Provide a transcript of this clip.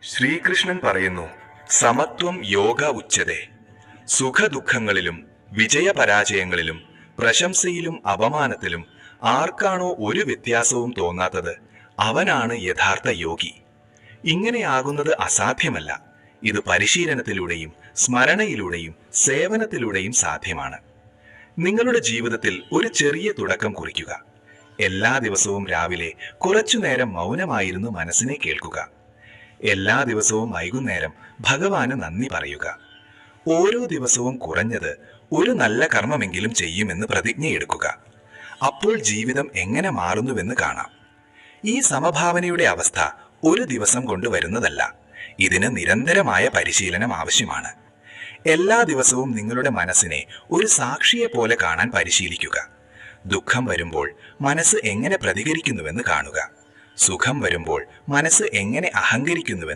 ശ്രീകൃഷ്ണൻ പറയുന്നു, സമത്വം യോഗ ഉച്ചതേ. സുഖദുഃഖങ്ങളിലും വിജയപരാജയങ്ങളിലും പ്രശംസയിലും അപമാനത്തിലും ആർക്കാണോ ഒരു വ്യത്യാസവും തോന്നാത്തത് അവനാണ് യഥാർത്ഥ യോഗി. ഇങ്ങനെയാകുന്നത് അസാധ്യമല്ല. ഇത് പരിശീലനത്തിലൂടെയും സ്മരണയിലൂടെയും സേവനത്തിലൂടെയും സാധ്യമാണ്. നിങ്ങളുടെ ജീവിതത്തിൽ ഒരു ചെറിയ തുടക്കം കുറിക്കുക. എല്ലാ ദിവസവും രാവിലെ കുറച്ചുനേരം മൗനമായിരുന്നു മനസ്സിനെ കേൾക്കുക. എല്ലാ ദിവസവും വൈകുന്നേരം ഭഗവാന് നന്ദി പറയുക. ഓരോ ദിവസവും കുറഞ്ഞത് ഒരു നല്ല കർമ്മമെങ്കിലും ചെയ്യുമെന്ന് പ്രതിജ്ഞയെടുക്കുക. അപ്പോൾ ജീവിതം എങ്ങനെ മാറുന്നുവെന്ന് കാണാം. ഈ സമഭാവനയുടെ അവസ്ഥ ഒരു ദിവസം കൊണ്ട് വരുന്നതല്ല. ഇതിന് നിരന്തരമായ പരിശീലനം ആവശ്യമാണ്. എല്ലാ ദിവസവും നിങ്ങളുടെ മനസ്സിനെ ഒരു സാക്ഷിയെ പോലെ കാണാൻ പരിശീലിക്കുക. ദുഃഖം വരുമ്പോൾ മനസ്സ് എങ്ങനെ പ്രതികരിക്കുന്നുവെന്ന് കാണുക. സുഖം വരുമ്പോൾ മനസ്സ് എങ്ങനെ അഹങ്കരിക്കുന്നുവെന്ന്